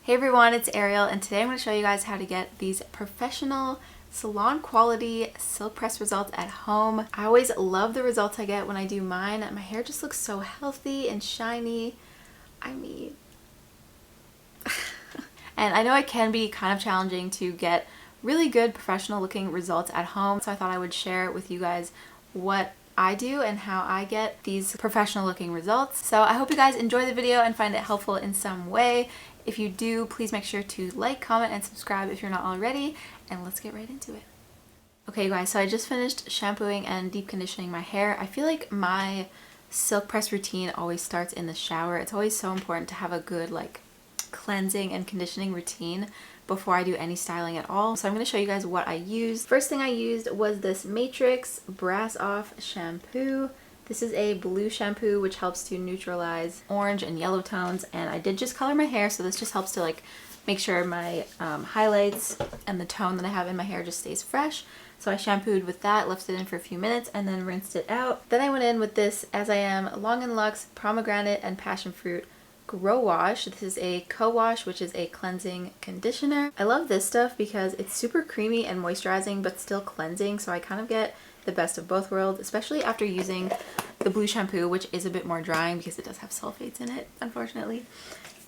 Hey everyone, it's Ariel, and today I'm going to show you guys how to get these professional salon quality silk press results at home. I always love the results I get when I do mine. My hair just looks so healthy and shiny. I mean, and I know it can be kind of challenging to get really good professional looking results at home, so I thought I would share with you guys what I do and how I get these professional looking results. So I hope you guys enjoy the video and find it helpful in some way. If you do, please make sure to like, comment, and subscribe if you're not already, and let's get right into it. Okay, you guys, so I just finished shampooing and deep conditioning my hair. I feel like my silk press routine always starts in the shower. It's always so important to have a good cleansing and conditioning routine before I do any styling at all. So I'm going to show you guys what I used. First thing I used was this Matrix Brass Off shampoo. This is a blue shampoo which helps to neutralize orange and yellow tones, and I did just color my hair, so this just helps to make sure my highlights and the tone that I have in my hair just stays fresh. So I shampooed with that, left it in for a few minutes, and then rinsed it out. Then I went in with this As I Am Long and Luxe Pomegranate and Passion Fruit Grow Wash. This is a co-wash, which is a cleansing conditioner. I love this stuff because it's super creamy and moisturizing but still cleansing, so I kind of get the best of both worlds, especially after using the blue shampoo, which is a bit more drying because it does have sulfates in it, unfortunately.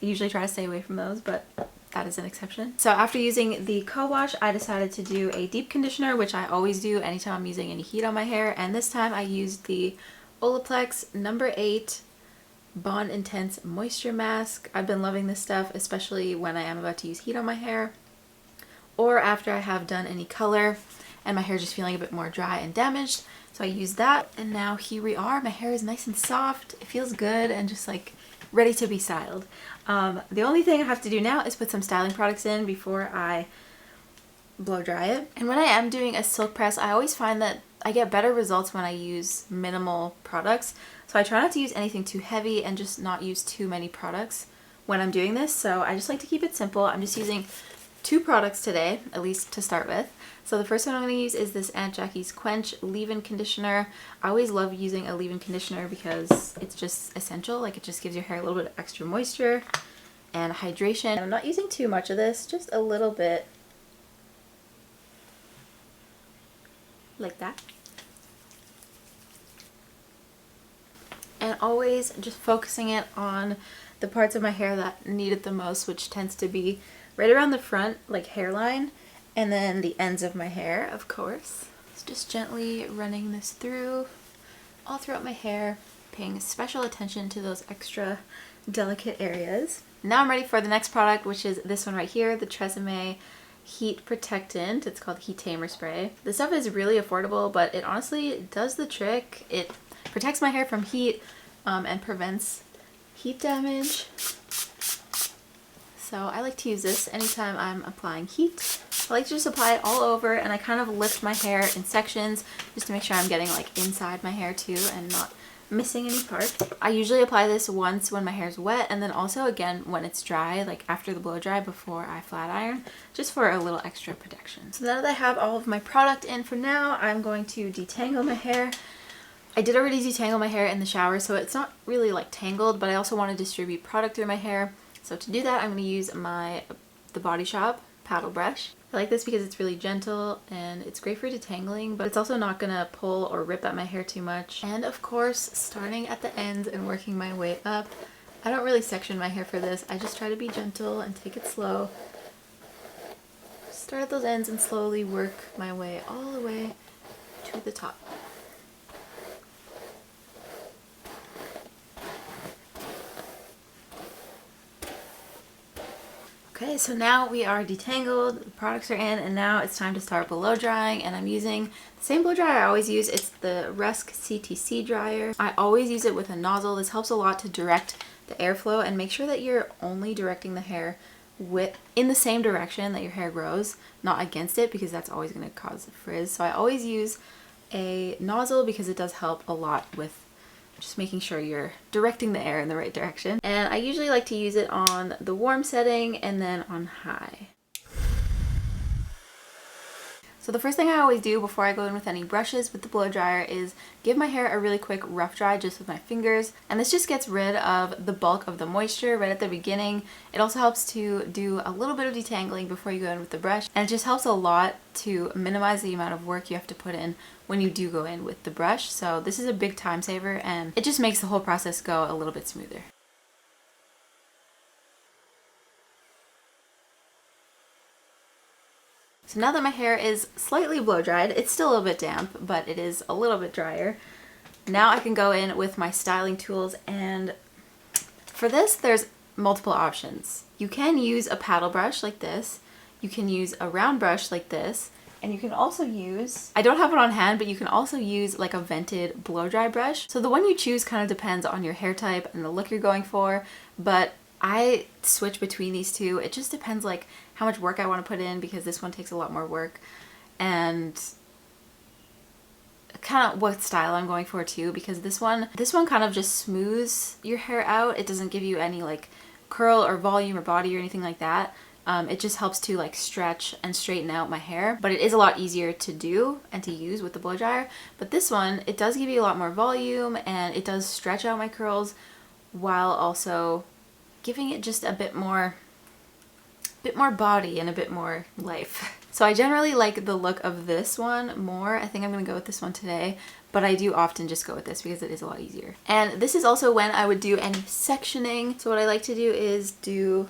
I usually try to stay away from those, but that is an exception. So after using the co-wash, I decided to do a deep conditioner, which I always do anytime I'm using any heat on my hair, and this time I used the OLAPLEX No. 8 Bond Intense Moisture Mask. I've been loving this stuff, especially when I am about to use heat on my hair or after I have done any color and my hair is just feeling a bit more dry and damaged. So I used that, and now here we are. My hair is nice and soft. It feels good and just ready to be styled. The only thing I have to do now is put some styling products in before I blow dry it. And when I am doing a silk press, I always find that I get better results when I use minimal products. So I try not to use anything too heavy and just not use too many products when I'm doing this. So I just like to keep it simple. I'm just using 2 products today, at least to start with. So the first one I'm going to use is this Aunt Jackie's Quench leave-in conditioner. I always love using a leave-in conditioner because it's just essential. It just gives your hair a little bit of extra moisture and hydration. And I'm not using too much of this, just a little bit. Like that. And always just focusing it on the parts of my hair that need it the most, which tends to be right around the front, hairline, and then the ends of my hair, of course. So just gently running this through, all throughout my hair, paying special attention to those extra delicate areas. Now I'm ready for the next product, which is this one right here, the Tresemme Heat Protectant. It's called Heat Tamer Spray. This stuff is really affordable, but it honestly does the trick. It protects my hair from heat and prevents heat damage. So I like to use this anytime I'm applying heat. I like to just apply it all over, and I kind of lift my hair in sections just to make sure I'm getting inside my hair too and not missing any part. I usually apply this once when my hair is wet, and then also again when it's dry, after the blow dry before I flat iron, just for a little extra protection. So now that I have all of my product in for now, I'm going to detangle my hair. I did already detangle my hair in the shower, so it's not really tangled, but I also want to distribute product through my hair. So to do that, I'm going to use the Body Shop paddle brush. I like this because it's really gentle and it's great for detangling, but it's also not going to pull or rip at my hair too much. And of course, starting at the ends and working my way up. I don't really section my hair for this. I just try to be gentle and take it slow. Start at those ends and slowly work my way all the way to the top. Okay, so now we are detangled, the products are in, and now it's time to start blow drying, and I'm using the same blow dryer I always use. It's the Rusk CTC dryer. I always use it with a nozzle. This helps a lot to direct the airflow and make sure that you're only directing the hair in the same direction that your hair grows, not against it, because that's always going to cause a frizz. So I always use a nozzle because it does help a lot with just making sure you're directing the air in the right direction. And I usually like to use it on the warm setting and then on high. So the first thing I always do before I go in with any brushes with the blow dryer is give my hair a really quick rough dry just with my fingers. And this just gets rid of the bulk of the moisture right at the beginning. It also helps to do a little bit of detangling before you go in with the brush. And it just helps a lot to minimize the amount of work you have to put in when you do go in with the brush. So this is a big time saver and it just makes the whole process go a little bit smoother. So now that my hair is slightly blow dried, it's still a little bit damp, but it is a little bit drier. Now I can go in with my styling tools, and for this there's multiple options. You can use a paddle brush like this, you can use a round brush like this, and you can also use, I don't have it on hand, but you can also use like a vented blow dry brush. So the one you choose kind of depends on your hair type and the look you're going for, but I switch between these two. It just depends like how much work I want to put in, because this one takes a lot more work, and kind of what style I'm going for too, because this one kind of just smooths your hair out. It doesn't give you any like curl or volume or body or anything like that. It just helps to like stretch and straighten out my hair, but it is a lot easier to do and to use with the blow dryer. But this one, it does give you a lot more volume and it does stretch out my curls while also giving it just a bit more body and a bit more life. So I generally like the look of this one more. I think I'm gonna go with this one today, but I do often just go with this because it is a lot easier. And this is also when I would do any sectioning. So what I like to do is do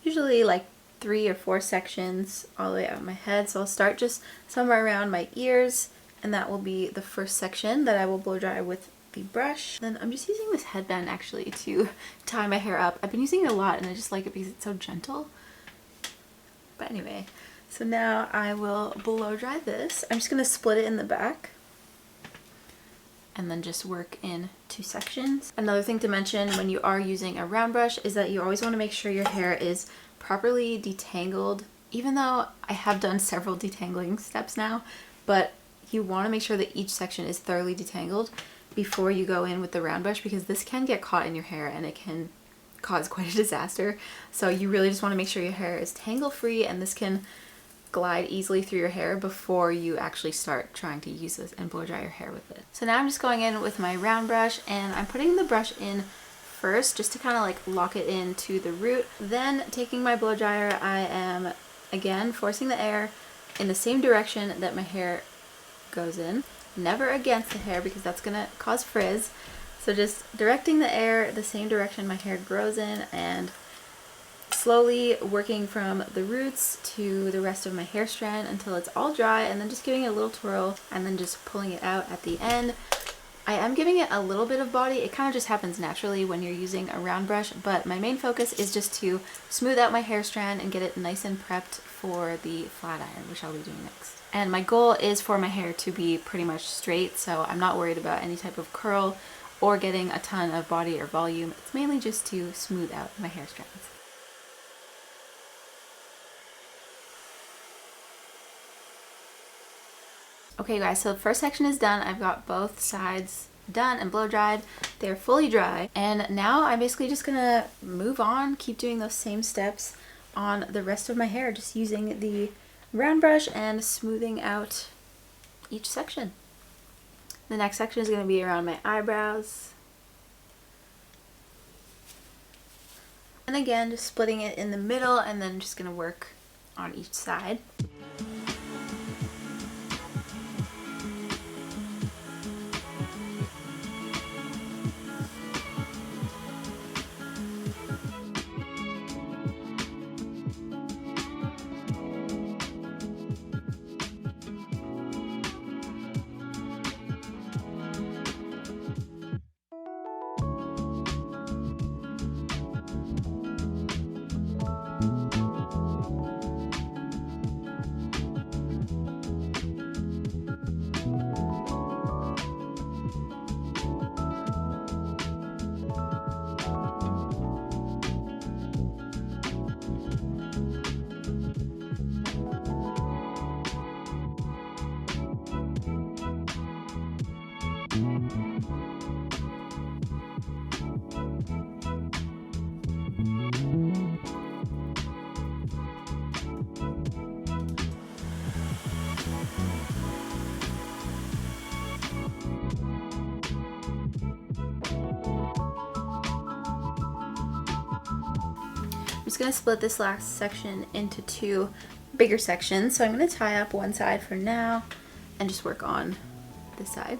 usually like 3 or 4 sections all the way out my head. So I'll start just somewhere around my ears, and that will be the first section that I will blow dry with the brush. Then I'm just using this headband actually to tie my hair up. I've been using it a lot and I just like it because it's so gentle. But anyway, so now I will blow dry this. I'm just going to split it in the back and then just work in 2 sections. Another thing to mention when you are using a round brush is that you always want to make sure your hair is properly detangled. Even though I have done several detangling steps now, but you want to make sure that each section is thoroughly detangled before you go in with the round brush, because this can get caught in your hair and it can cause quite a disaster. So you really just want to make sure your hair is tangle free, and this can glide easily through your hair before you actually start trying to use this and blow dry your hair with it. So now I'm just going in with my round brush and I'm putting the brush in first just to kind of like lock it into the root. Then taking my blow dryer, I am again forcing the air in the same direction that my hair goes in, never against the hair because that's gonna cause frizz. So just directing the air the same direction my hair grows in and slowly working from the roots to the rest of my hair strand until it's all dry, and then just giving it a little twirl and then just pulling it out at the end. I am giving it a little bit of body. It kind of just happens naturally when you're using a round brush, but my main focus is just to smooth out my hair strand and get it nice and prepped for the flat iron, which I'll be doing next. And my goal is for my hair to be pretty much straight, so I'm not worried about any type of curl or getting a ton of body or volume. It's mainly just to smooth out my hair strands. Okay guys, so the first section is done. I've got both sides done and blow dried. They're fully dry. And now I'm basically just gonna move on, keep doing those same steps on the rest of my hair, just using the round brush and smoothing out each section. The next section is gonna be around my eyebrows. And again, just splitting it in the middle and then just gonna work on each side. just going to split this last section into two bigger sections. So I'm going to tie up one side for now and just work on this side.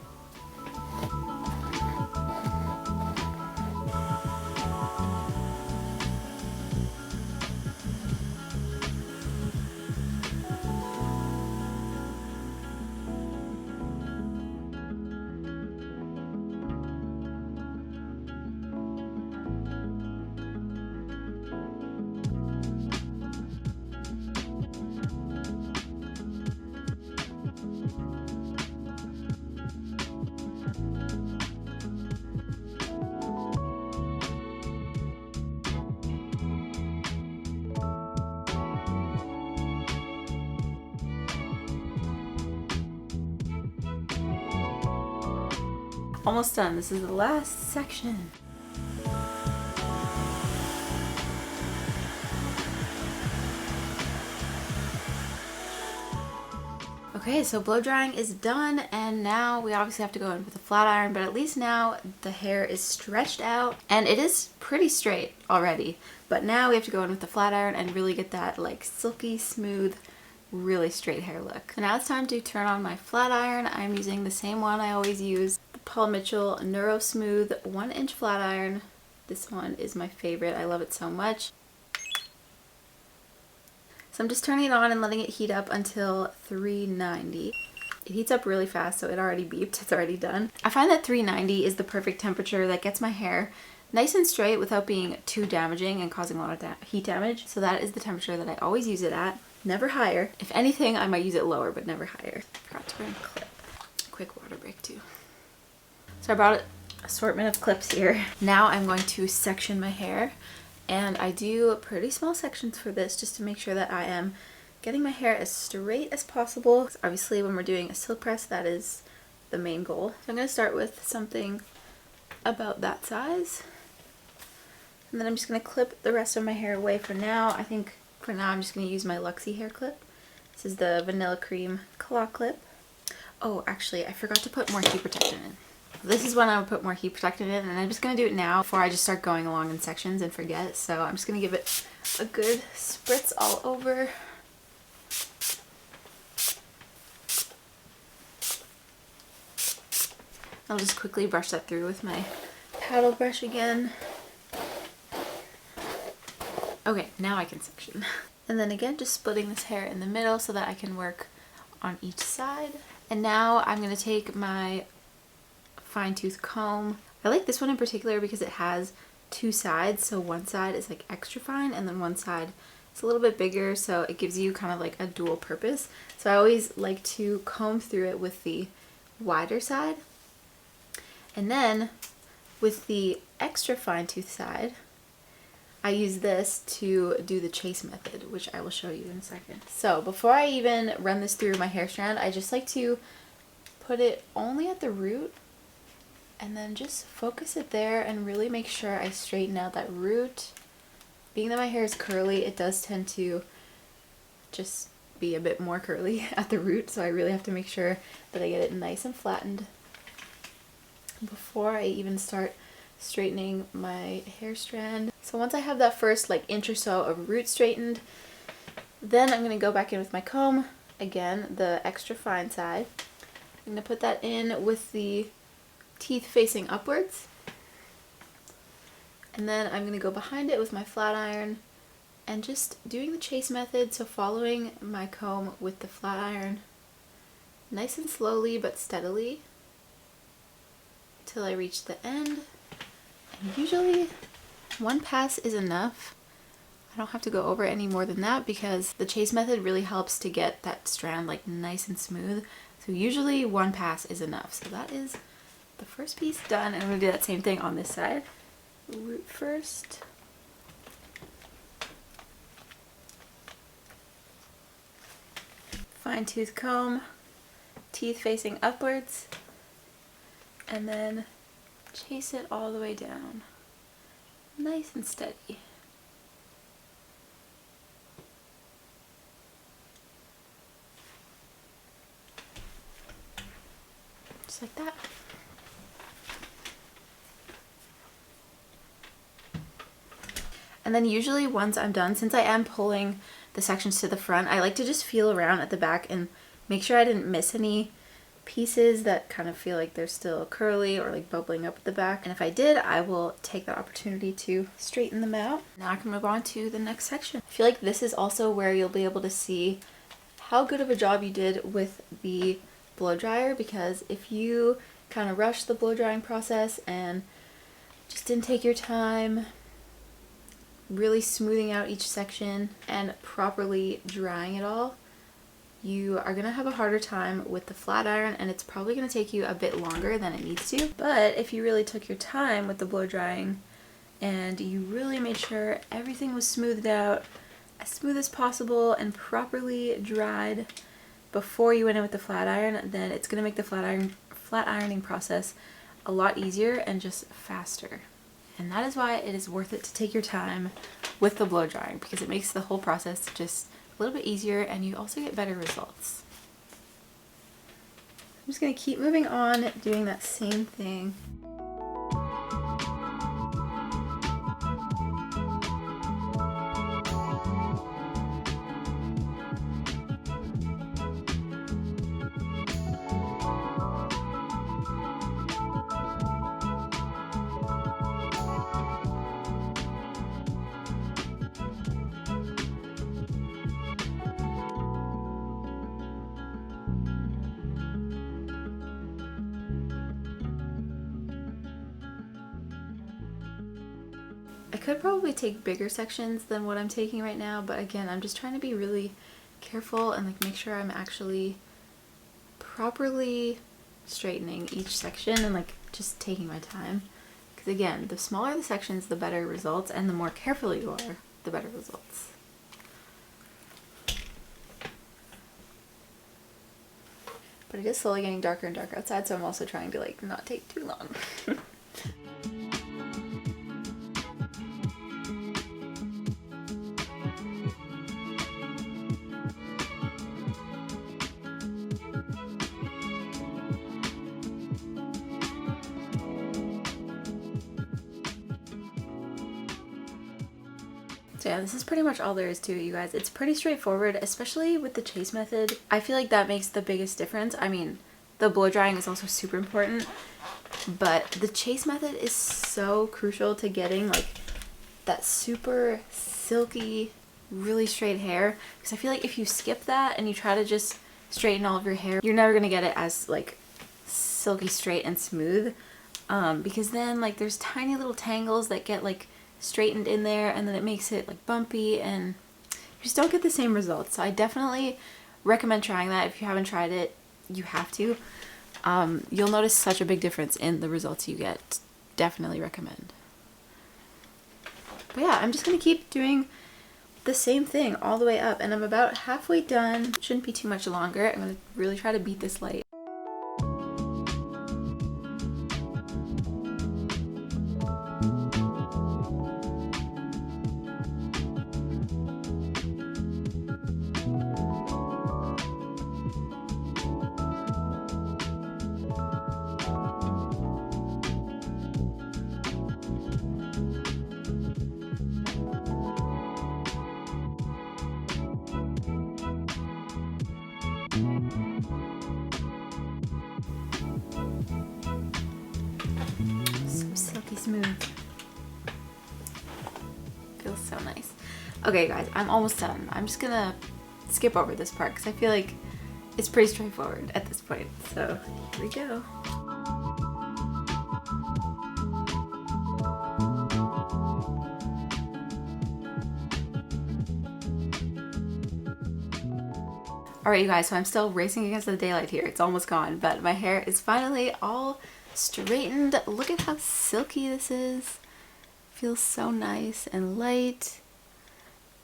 Almost done. This is the last section. Okay, so blow drying is done, and now we obviously have to go in with a flat iron, but at least now the hair is stretched out and it is pretty straight already. But now we have to go in with the flat iron and really get that like silky smooth, really straight hair look. So now it's time to turn on my flat iron. I'm using the same one I always use, the Paul Mitchell Neuro Smooth 1-inch flat iron. This one is my favorite. I love it so much. So I'm just turning it on and letting it heat up until 390. It heats up really fast, so it already beeped. It's already done. I find that 390 is the perfect temperature that gets my hair nice and straight without being too damaging and causing a lot of heat damage. So that is the temperature that I always use it at. Never higher. If anything, I might use it lower, but never higher. Forgot to bring a clip. Quick water break too. So I brought an assortment of clips here. Now I'm going to section my hair, and I do pretty small sections for this just to make sure that I am getting my hair as straight as possible. Obviously when we're doing a silk press, that is the main goal. So I'm going to start with something about that size, and then I'm just going to clip the rest of my hair away for now. I think for now I'm just going to use my LUXY hair clip. This is the Vanilla Cream Claw Clip. Oh, actually I forgot to put more heat protectant in. This is when I would put more heat protectant in, and I'm just going to do it now before I just start going along in sections and forget. So I'm just going to give it a good spritz all over. I'll just quickly brush that through with my paddle brush again. Okay, now I can section. And then again, just splitting this hair in the middle so that I can work on each side. And now I'm going to take my fine tooth comb. I like this one in particular because it has two sides, so one side is like extra fine and then one side is a little bit bigger, so it gives you kind of like a dual purpose. So I always like to comb through it with the wider side, and then with the extra fine tooth side I use this to do the chase method, which I will show you in a second. So before I even run this through my hair strand, I just like to put it only at the root and then just focus it there and really make sure I straighten out that root. Being that my hair is curly, it does tend to just be a bit more curly at the root, so I really have to make sure that I get it nice and flattened before I even start straightening my hair strand. So once I have that first like inch or so of root straightened, then I'm going to go back in with my comb, again the extra fine side. I'm going to put that in with the teeth facing upwards, and then I'm going to go behind it with my flat iron and just doing the chase method, so following my comb with the flat iron nice and slowly but steadily till I reach the end. And usually one pass is enough. I don't have to go over any more than that because the chase method really helps to get that strand like nice and smooth. So usually one pass is enough. So that is the first piece done, and I'm going to do that same thing on this side. Root first. Fine tooth comb, teeth facing upwards, and then chase it all the way down. Nice and steady. Just like that. And then usually once I'm done, since I am pulling the sections to the front, I like to just feel around at the back and make sure I didn't miss any pieces that kind of feel like they're still curly or like bubbling up at the back. And if I did, I will take that opportunity to straighten them out. Now I can move on to the next section. I feel like this is also where you'll be able to see how good of a job you did with the blow dryer, because if you kind of rushed the blow drying process and just didn't take your time really smoothing out each section and properly drying it all, you are gonna have a harder time with the flat iron, and it's probably gonna take you a bit longer than it needs to. But if you really took your time with the blow drying and you really made sure everything was smoothed out as smooth as possible and properly dried before you went in with the flat iron, then it's gonna make the flat ironing process a lot easier and just faster. And that is why it is worth it to take your time with the blow drying, because it makes the whole process just a little bit easier and you also get better results. I'm just going to keep moving on doing that same thing. I could probably take bigger sections than what I'm taking right now, but again, I'm just trying to be really careful and like make sure I'm actually properly straightening each section and like just taking my time. Because again, the smaller the sections, the better results, and the more careful you are, the better results. But it is slowly getting darker and darker outside, so I'm also trying to like not take too long. So yeah, this is pretty much all there is to it, you guys. It's pretty straightforward, especially with the chase method. I feel like that makes the biggest difference. I mean, the blow drying is also super important, but the chase method is so crucial to getting like that super silky, really straight hair. Because I feel like if you skip that and you try to just straighten all of your hair, you're never gonna get it as like silky straight and smooth, because then like there's tiny little tangles that get like straightened in there, and then it makes it like bumpy and you just don't get the same results. So I definitely recommend trying that. If you haven't tried it, you have to. You'll notice such a big difference in the results you get. Definitely recommend. But yeah, I'm just gonna keep doing the same thing all the way up, and I'm about halfway done. Shouldn't be too much longer. I'm gonna really try to beat this light. So silky smooth. Feels so nice. Okay guys, I'm almost done. I'm just gonna skip over this part because I feel like it's pretty straightforward at this point. So here we go. Alright you guys, so I'm still racing against the daylight here. It's almost gone, but my hair is finally all straightened. Look at how silky this is. Feels so nice and light.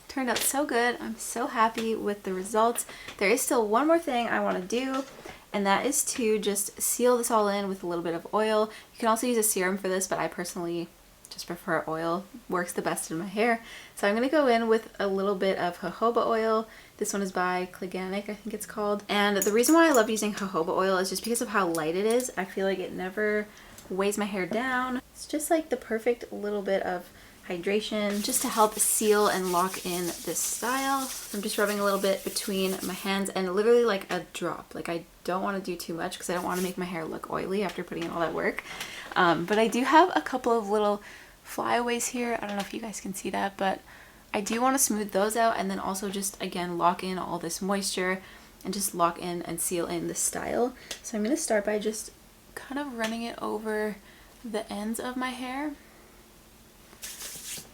Turned out so good. I'm so happy with the results. There is still one more thing I want to do, and that is to just seal this all in with a little bit of oil. You can also use a serum for this, but I personally just prefer oil. Works the best in my hair. So I'm going to go in with a little bit of jojoba oil. This one is by Cliganic, I think it's called. And the reason why I love using jojoba oil is just because of how light it is. I feel like it never weighs my hair down. It's just like the perfect little bit of hydration just to help seal and lock in this style. So I'm just rubbing a little bit between my hands and literally like a drop. Like I don't want to do too much because I don't want to make my hair look oily after putting in all that work. But I do have a couple of little flyaways here. I don't know if you guys can see that, but I do want to smooth those out and then also just again lock in all this moisture and just lock in and seal in the style. So I'm going to start by just kind of running it over the ends of my hair.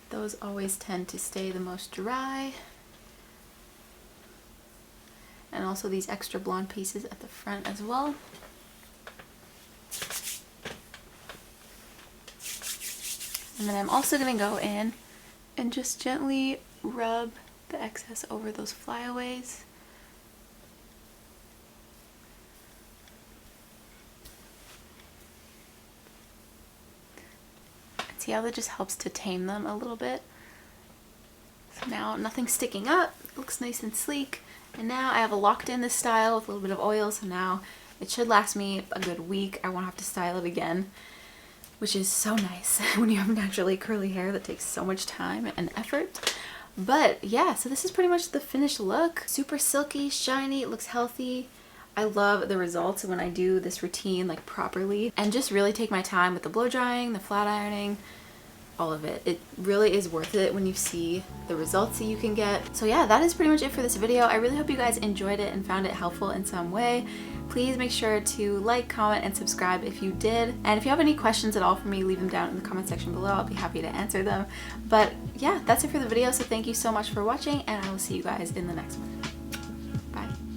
Those always tend to stay the most dry. And also these extra blonde pieces at the front as well. And then I'm also going to go in and just gently rub the excess over those flyaways. See how that just helps to tame them a little bit. So now nothing's sticking up, it looks nice and sleek. And now I have locked in this style with a little bit of oil, so now it should last me a good week. I won't have to style it again, which is so nice when you have naturally curly hair that takes so much time and effort. But yeah, so this is pretty much the finished look. Super silky, shiny, it looks healthy. I love the results when I do this routine like properly and just really take my time with the blow drying, the flat ironing, all of it. It really is worth it when you see the results that you can get. So yeah, that is pretty much it for this video. I really hope you guys enjoyed it and found it helpful in some way. Please make sure to like, comment, and subscribe if you did. And if you have any questions at all for me, leave them down in the comment section below. I'll be happy to answer them. But yeah, that's it for the video. So thank you so much for watching and I will see you guys in the next one. Bye.